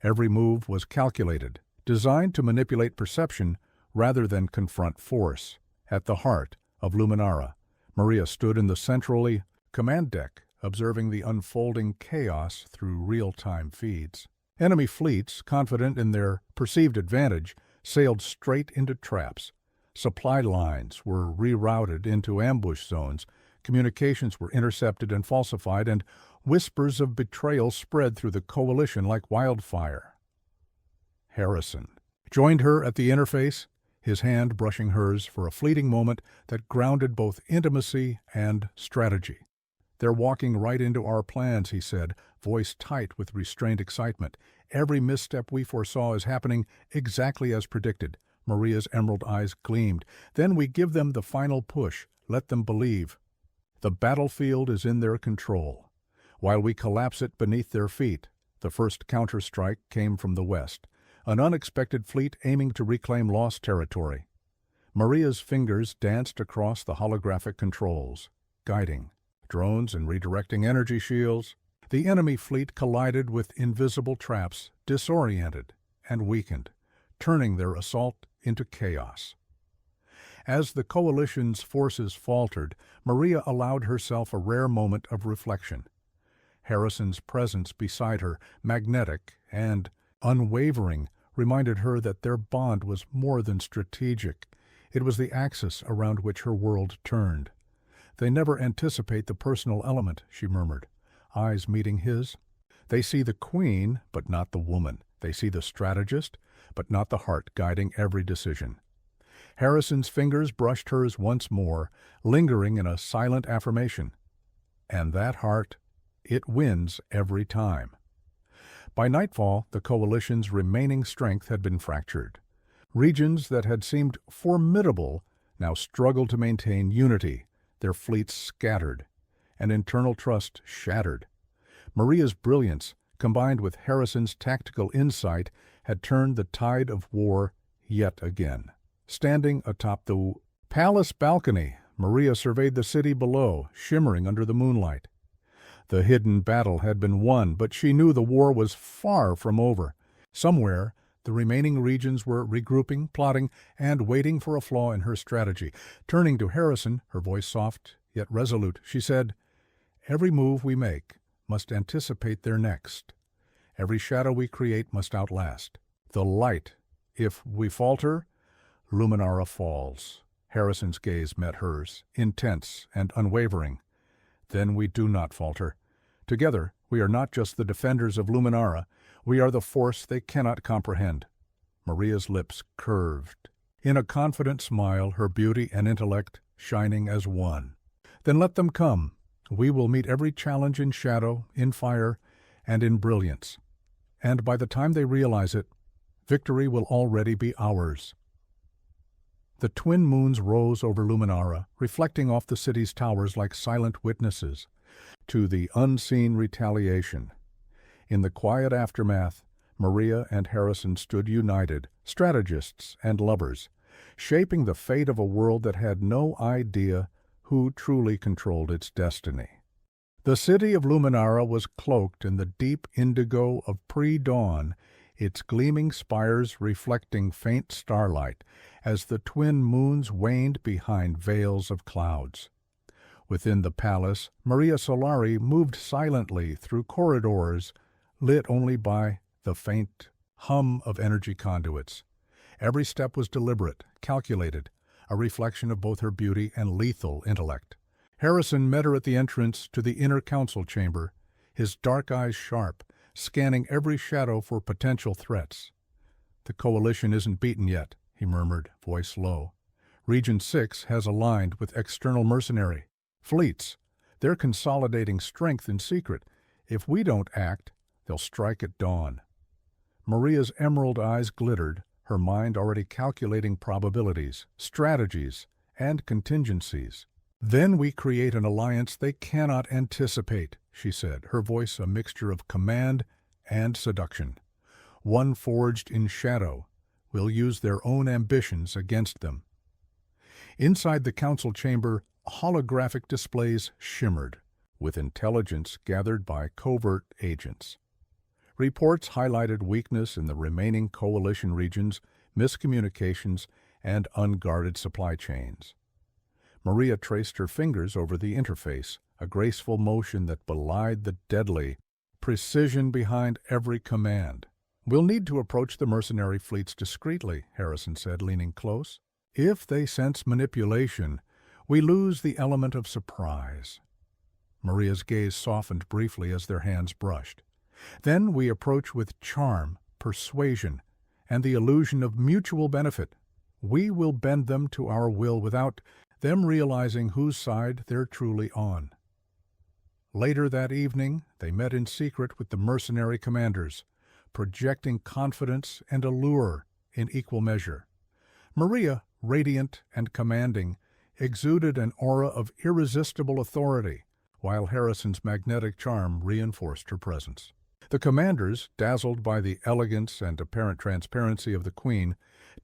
Every move was calculated, designed to manipulate perception rather than confront force. At the heart of Luminara, Maria stood in the centrally command deck, observing the unfolding chaos through real-time feeds. Enemy fleets, confident in their perceived advantage, sailed straight into traps. Supply lines were rerouted into ambush zones, communications were intercepted and falsified, and whispers of betrayal spread through the coalition like wildfire. Harrison joined her at the interface, his hand brushing hers for a fleeting moment that grounded both intimacy and strategy. "They're walking right into our plans," he said, voice tight with restrained excitement. "Every misstep we foresaw is happening exactly as predicted." Maria's emerald eyes gleamed. "Then we give them the final push. Let them believe. The battlefield is in their control, while we collapse it beneath their feet." The first counterstrike came from the west, an unexpected fleet aiming to reclaim lost territory. Maria's fingers danced across the holographic controls, guiding drones and redirecting energy shields. The enemy fleet collided with invisible traps, disoriented and weakened, turning their assault into chaos. As the coalition's forces faltered, Maria allowed herself a rare moment of reflection. Harrison's presence beside her, magnetic and unwavering, reminded her that their bond was more than strategic. It was the axis around which her world turned. "They never anticipate the personal element," she murmured, eyes meeting his. "They see the queen, but not the woman. They see the strategist, but not the heart guiding every decision." Harrison's fingers brushed hers once more, lingering in a silent affirmation. "And that heart, it wins every time." By nightfall, the coalition's remaining strength had been fractured. Regions that had seemed formidable now struggled to maintain unity, their fleets scattered, and internal trust shattered. Maria's brilliance, combined with Harrison's tactical insight, had turned the tide of war yet again. Standing atop the palace balcony, Maria surveyed the city below, shimmering under the moonlight. The hidden battle had been won, but she knew the war was far from over. Somewhere, the remaining regions were regrouping, plotting, and waiting for a flaw in her strategy. Turning to Harrison, her voice soft yet resolute, she said, "Every move we make must anticipate their next. Every shadow we create must outlast the light. If we falter, Luminara falls." Harrison's gaze met hers, intense and unwavering. "Then we do not falter. Together, we are not just the defenders of Luminara, we are the force they cannot comprehend." Maria's lips curved in a confident smile, her beauty and intellect shining as one. "Then let them come. We will meet every challenge in shadow, in fire, and in brilliance. And by the time they realize it, victory will already be ours." The twin moons rose over Luminara, reflecting off the city's towers like silent witnesses to the unseen retaliation. In the quiet aftermath, Maria and Harrison stood united, strategists and lovers, shaping the fate of a world that had no idea who truly controlled its destiny. The city of Luminara was cloaked in the deep indigo of pre-dawn, its gleaming spires reflecting faint starlight as the twin moons waned behind veils of clouds. Within the palace, Maria Solari moved silently through corridors lit only by the faint hum of energy conduits. Every step was deliberate, calculated, a reflection of both her beauty and lethal intellect. Harrison met her at the entrance to the inner council chamber, his dark eyes sharp, scanning every shadow for potential threats. "The coalition isn't beaten yet," he murmured, voice low. "Region 6 has aligned with external mercenary fleets. They're consolidating strength in secret. If we don't act, they'll strike at dawn." Maria's emerald eyes glittered, her mind already calculating probabilities, strategies, and contingencies. Then we create an alliance they cannot anticipate, she said, her voice a mixture of command and seduction. One forged in shadow will use their own ambitions against them. Inside the council chamber, holographic displays shimmered, with intelligence gathered by covert agents. Reports highlighted weakness in the remaining coalition regions, miscommunications, and unguarded supply chains. Maria traced her fingers over the interface, a graceful motion that belied the deadly precision behind every command. "We'll need to approach the mercenary fleets discreetly," Harrison said, leaning close. "If they sense manipulation, we lose the element of surprise." Maria's gaze softened briefly as their hands brushed. "Then we approach with charm, persuasion, and the illusion of mutual benefit. We will bend them to our will without them realizing whose side they're truly on." Later that evening, they met in secret with the mercenary commanders, projecting confidence and allure in equal measure. Maria, radiant and commanding, exuded an aura of irresistible authority, while Harrison's magnetic charm reinforced her presence. The commanders, dazzled by the elegance and apparent transparency of the Queen,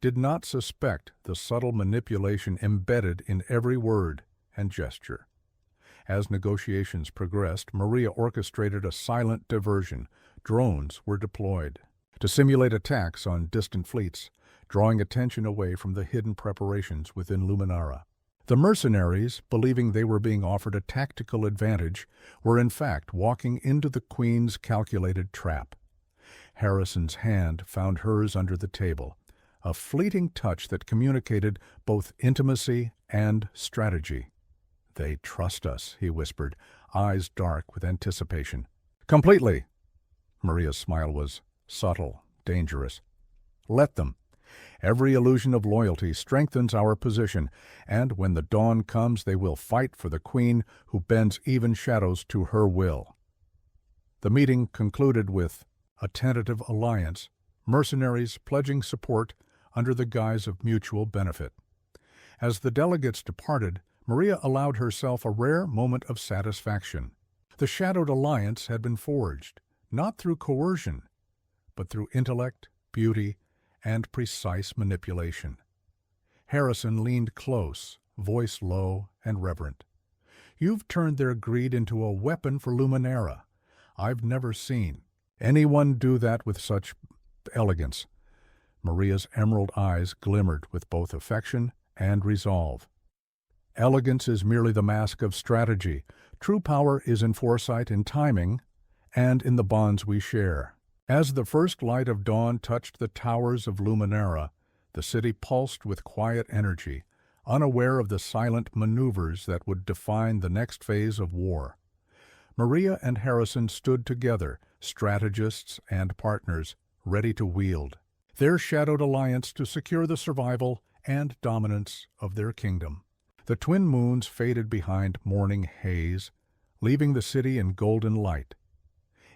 did not suspect the subtle manipulation embedded in every word and gesture. As negotiations progressed, Maria orchestrated a silent diversion. Drones were deployed to simulate attacks on distant fleets, drawing attention away from the hidden preparations within Luminara. The mercenaries, believing they were being offered a tactical advantage, were in fact walking into the Queen's calculated trap. Harrison's hand found hers under the table, a fleeting touch that communicated both intimacy and strategy. "They trust us," he whispered, eyes dark with anticipation. "Completely." Maria's smile was subtle, dangerous. "Let them. Every illusion of loyalty strengthens our position, and when the dawn comes they will fight for the Queen who bends even shadows to her will." The meeting concluded with a tentative alliance, mercenaries pledging support under the guise of mutual benefit. As the delegates departed, Maria allowed herself a rare moment of satisfaction. The shadowed alliance had been forged, not through coercion, but through intellect, beauty, and precise manipulation. Harrison leaned close, voice low and reverent. "You've turned their greed into a weapon for Luminara. I've never seen anyone do that with such elegance." Maria's emerald eyes glimmered with both affection and resolve. "Elegance is merely the mask of strategy. True power is in foresight, in timing, and in the bonds we share." As the first light of dawn touched the towers of Luminara, the city pulsed with quiet energy, unaware of the silent maneuvers that would define the next phase of war. Maria and Harrison stood together, strategists and partners, ready to wield their shadowed alliance to secure the survival and dominance of their kingdom. The twin moons faded behind morning haze, leaving the city in golden light.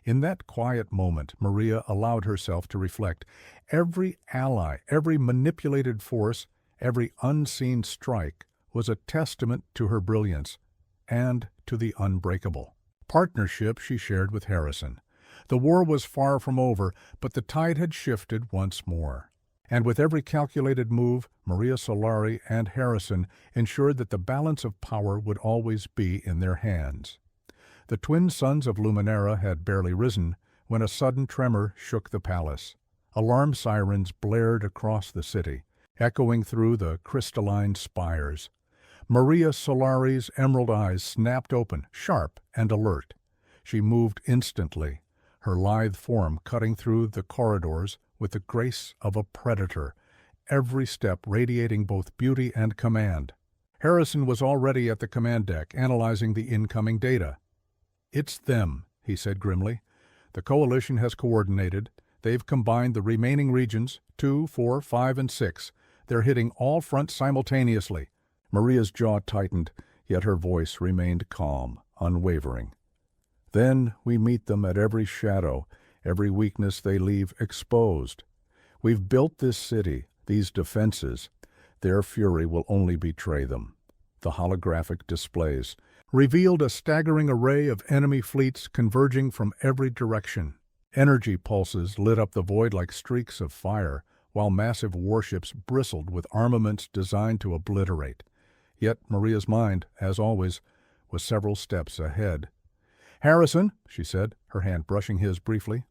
In that quiet moment, Maria allowed herself to reflect. Every ally, every manipulated force, every unseen strike was a testament to her brilliance and to the unbreakable partnership she shared with Harrison. The war was far from over, but the tide had shifted once more. And with every calculated move, Maria Solari and Harrison ensured that the balance of power would always be in their hands. The twin suns of Luminara had barely risen when a sudden tremor shook the palace. Alarm sirens blared across the city, echoing through the crystalline spires. Maria Solari's emerald eyes snapped open, sharp and alert. She moved instantly, her lithe form cutting through the corridors with the grace of a predator, every step radiating both beauty and command. Harrison was already at the command deck, analyzing the incoming data. "It's them," he said grimly. "The coalition has coordinated. They've combined the remaining regions, 2, 4, 5, and 6. They're hitting all fronts simultaneously." Maria's jaw tightened, yet her voice remained calm, unwavering. "Then we meet them at every shadow, every weakness they leave exposed. We've built this city, these defenses. Their fury will only betray them. The holographic displays revealed a staggering array of enemy fleets converging from every direction. Energy pulses lit up the void like streaks of fire, while massive warships bristled with armaments designed to obliterate. Yet Maria's mind, as always, was several steps ahead. "Harrison," she said, her hand brushing his briefly.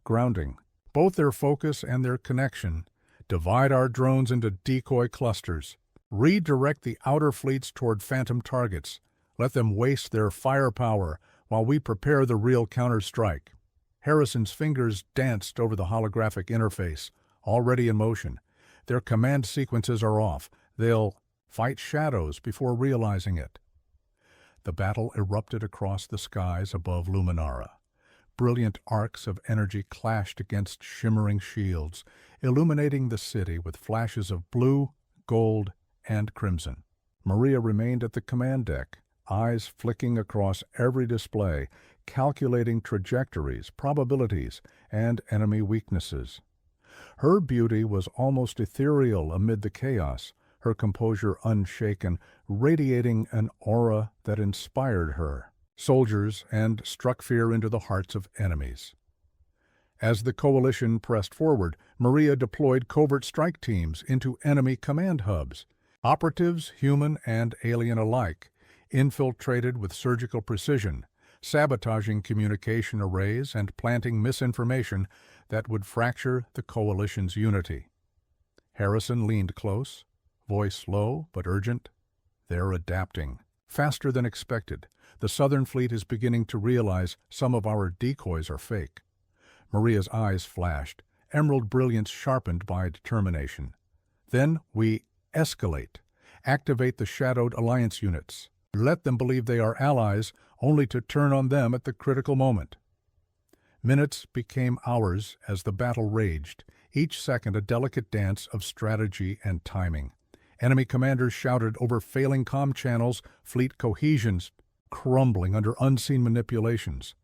"Grounding. Both their focus and their connection. Divide our drones into decoy clusters. Redirect the outer fleets toward phantom targets. Let them waste their firepower while we prepare the real counter-strike." Harrison's fingers danced over the holographic interface, already in motion. Their command sequences are off. They'll fight shadows before realizing it. The battle erupted across the skies above Luminara. Brilliant arcs of energy clashed against shimmering shields, illuminating the city with flashes of blue, gold, and crimson. Maria remained at the command deck, eyes flicking across every display, calculating trajectories, probabilities, and enemy weaknesses. Her beauty was almost ethereal amid the chaos, her composure unshaken, radiating an aura that inspired her soldiers and struck fear into the hearts of enemies. As the coalition pressed forward, Maria deployed covert strike teams into enemy command hubs. Operatives, human and alien alike, infiltrated with surgical precision, sabotaging communication arrays and planting misinformation that would fracture the coalition's unity. Harrison leaned close, voice low but urgent. "They're adapting. Faster than expected. The Southern Fleet is beginning to realize some of our decoys are fake." Maria's eyes flashed, emerald brilliance sharpened by determination. "Then we escalate. Activate the shadowed alliance units. Let them believe they are allies, only to turn on them at the critical moment." Minutes became hours as the battle raged, each second a delicate dance of strategy and timing. Enemy commanders shouted over failing comm channels, fleet cohesions crumbling under unseen manipulations.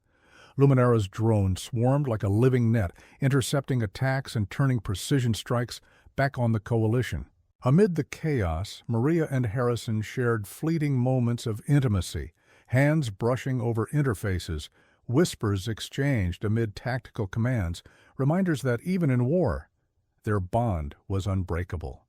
Luminara's drones swarmed like a living net, intercepting attacks and turning precision strikes back on the coalition. Amid the chaos, Maria and Harrison shared fleeting moments of intimacy, hands brushing over interfaces, whispers exchanged amid tactical commands, reminders that even in war, their bond was unbreakable.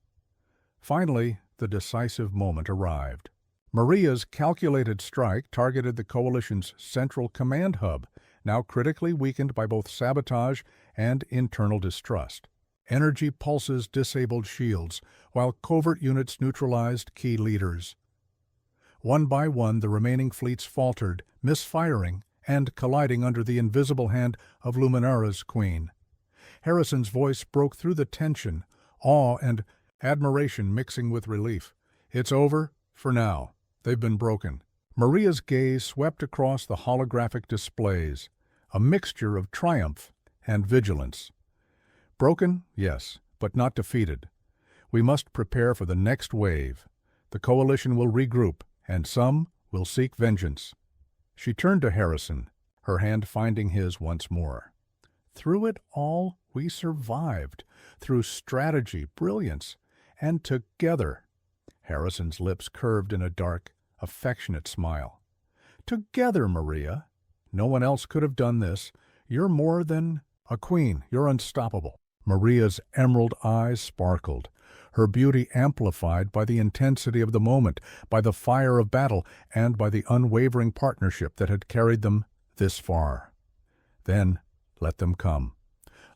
Finally, the decisive moment arrived. Maria's calculated strike targeted the coalition's central command hub, now critically weakened by both sabotage and internal distrust. Energy pulses disabled shields, while covert units neutralized key leaders. One by one, the remaining fleets faltered, misfiring and colliding under the invisible hand of Luminara's queen. Harrison's voice broke through the tension, awe and admiration mixing with relief. "It's over, for now. They've been broken." Maria's gaze swept across the holographic displays, a mixture of triumph and vigilance. "Broken, yes, but not defeated. We must prepare for the next wave. The coalition will regroup, and some will seek vengeance." She turned to Harrison, her hand finding his once more. "Through it all, we survived, through strategy, brilliance, and together." Harrison's lips curved in a dark, affectionate smile. "Together, Maria. No one else could have done this. You're more than a queen. You're unstoppable." Maria's emerald eyes sparkled, her beauty amplified by the intensity of the moment, by the fire of battle, and by the unwavering partnership that had carried them this far. "Then let them come.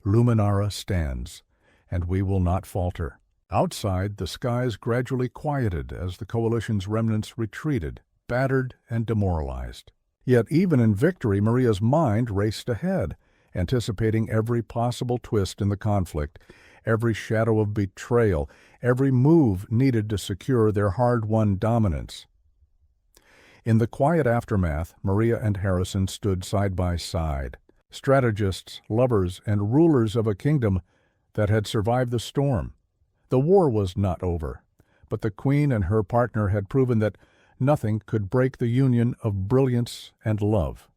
Luminara stands, and we will not falter." Outside, the skies gradually quieted as the coalition's remnants retreated, battered and demoralized. Yet even in victory, Maria's mind raced ahead, anticipating every possible twist in the conflict, every shadow of betrayal, every move needed to secure their hard-won dominance. In the quiet aftermath, Maria and Harrison stood side by side, strategists, lovers, and rulers of a kingdom that had survived the storm. The war was not over, but the queen and her partner had proven that nothing could break the union of brilliance and love.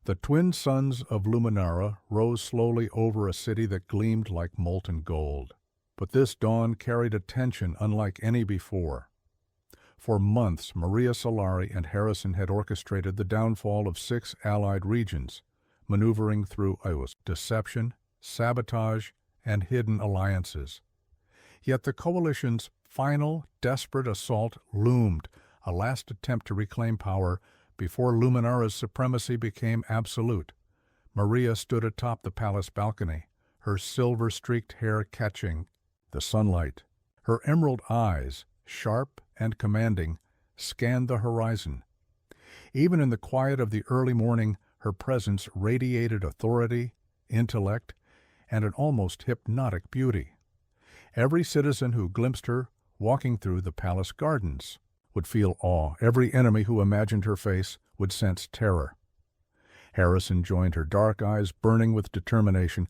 The twin suns of Luminara rose slowly over a city that gleamed like molten gold. But this dawn carried a tension unlike any before. For months, Maria Solari and Harrison had orchestrated the downfall of 6 Allied regions, maneuvering through deception, sabotage, and hidden alliances. Yet the coalition's final, desperate assault loomed, a last attempt to reclaim power before Luminara's supremacy became absolute. Maria stood atop the palace balcony, her silver-streaked hair catching the sunlight. Her emerald eyes, sharp and commanding, scanned the horizon. Even in the quiet of the early morning, her presence radiated authority, intellect, and an almost hypnotic beauty. Every citizen who glimpsed her walking through the palace gardens would feel awe. Every enemy who imagined her face would sense terror. Harrison joined her, dark eyes burning with determination.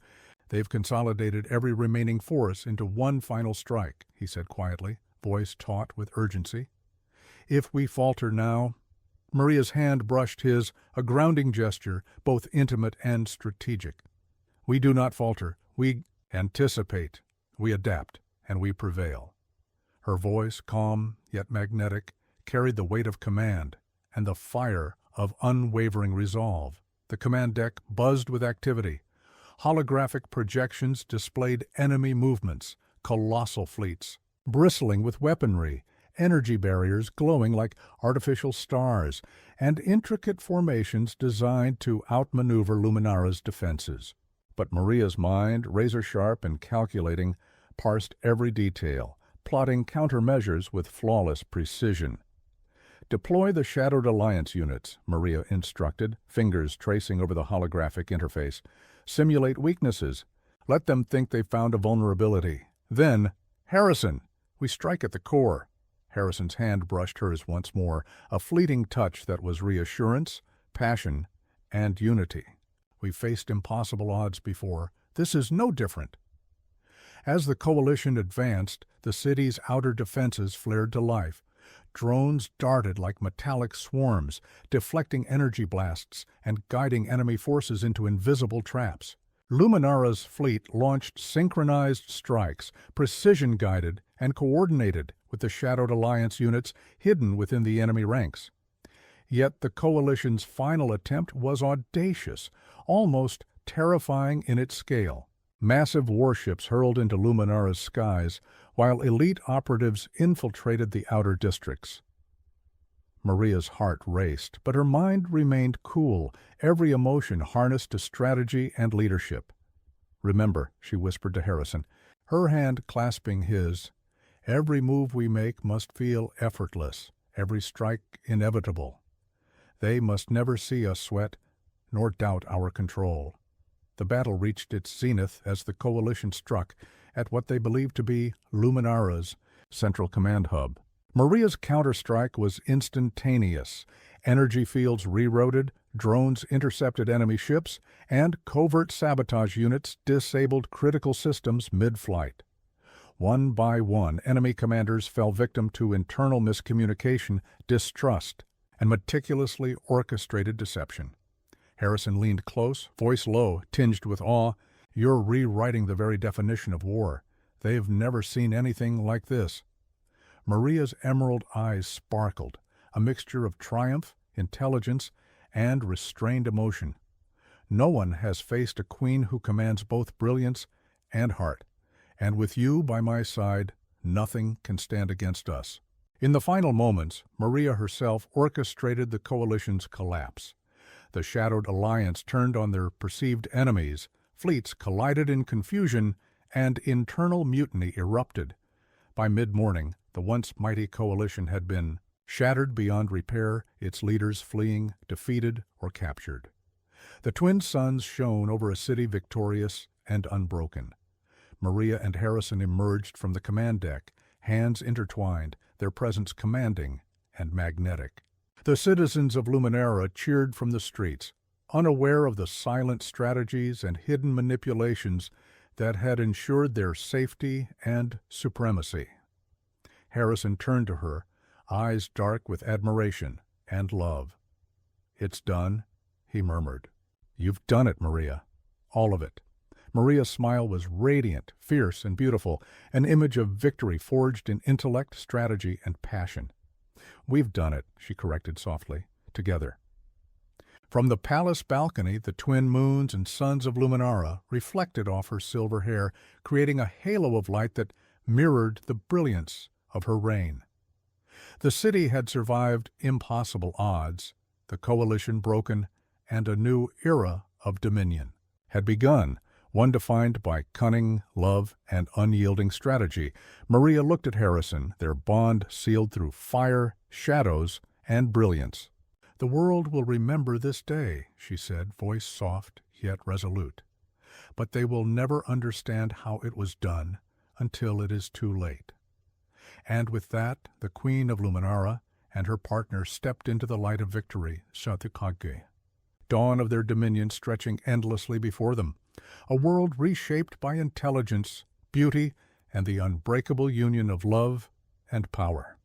"They've consolidated every remaining force into one final strike," he said quietly, voice taut with urgency. "If we falter now—" Maria's hand brushed his, a grounding gesture, both intimate and strategic. "We do not falter. We anticipate. We adapt, and we prevail." Her voice, calm yet magnetic, carried the weight of command and the fire of unwavering resolve. The command deck buzzed with activity. Holographic projections displayed enemy movements, colossal fleets, bristling with weaponry, energy barriers glowing like artificial stars, and intricate formations designed to outmaneuver Luminara's defenses. But Maria's mind, razor-sharp and calculating, parsed every detail, plotting countermeasures with flawless precision. "Deploy the Shadowed Alliance units," Maria instructed, fingers tracing over the holographic interface. "Simulate weaknesses. Let them think they've found a vulnerability. Then, Harrison, we strike at the core." Harrison's hand brushed hers once more, a fleeting touch that was reassurance, passion, and unity. "We've faced impossible odds before. This is no different." As the coalition advanced, the city's outer defenses flared to life. Drones darted like metallic swarms, deflecting energy blasts and guiding enemy forces into invisible traps. Luminara's fleet launched synchronized strikes, precision-guided and coordinated with the Shadowed Alliance units hidden within the enemy ranks. Yet the coalition's final attempt was audacious, almost terrifying in its scale. Massive warships hurled into Luminara's skies, while elite operatives infiltrated the outer districts. Maria's heart raced, but her mind remained cool, every emotion harnessed to strategy and leadership. "Remember," she whispered to Harrison, her hand clasping his, "every move we make must feel effortless, every strike inevitable. They must never see us sweat, nor doubt our control." The battle reached its zenith as the coalition struck at what they believed to be Luminara's central command hub. Maria's counterstrike was instantaneous. Energy fields rerouted, drones intercepted enemy ships, and covert sabotage units disabled critical systems mid-flight. One by one, enemy commanders fell victim to internal miscommunication, distrust, and meticulously orchestrated deception. Harrison leaned close, voice low, tinged with awe. "You're rewriting the very definition of war. They've never seen anything like this." Maria's emerald eyes sparkled, a mixture of triumph, intelligence, and restrained emotion. "No one has faced a queen who commands both brilliance and heart, and with you by my side, nothing can stand against us." In the final moments, Maria herself orchestrated the coalition's collapse. The Shadowed Alliance turned on their perceived enemies, fleets collided in confusion, and internal mutiny erupted. By mid-morning, the once mighty coalition had been shattered beyond repair, its leaders fleeing, defeated, or captured. The twin suns shone over a city victorious and unbroken. Maria and Harrison emerged from the command deck, hands intertwined, their presence commanding and magnetic. The citizens of Luminara cheered from the streets, unaware of the silent strategies and hidden manipulations that had ensured their safety and supremacy. Harrison turned to her, eyes dark with admiration and love. "It's done," he murmured. "You've done it, Maria. All of it." Maria's smile was radiant, fierce, and beautiful, an image of victory forged in intellect, strategy, and passion. We've done it, she corrected softly. Together. From the palace balcony, the twin moons and suns of Luminara reflected off her silver hair, creating a halo of light that mirrored the brilliance of her reign. The city had survived impossible odds, the coalition broken, and a new era of dominion had begun, one defined by cunning, love, and unyielding strategy. Maria looked at Harrison, their bond sealed through fire, shadows, and brilliance. "The world will remember this day," she said, voice soft yet resolute. "But they will never understand how it was done until it is too late." And with that, the Queen of Luminara and her partner stepped into the light of victory, Shatukage. Dawn of their dominion stretching endlessly before them, a world reshaped by intelligence, beauty, and the unbreakable union of love and power.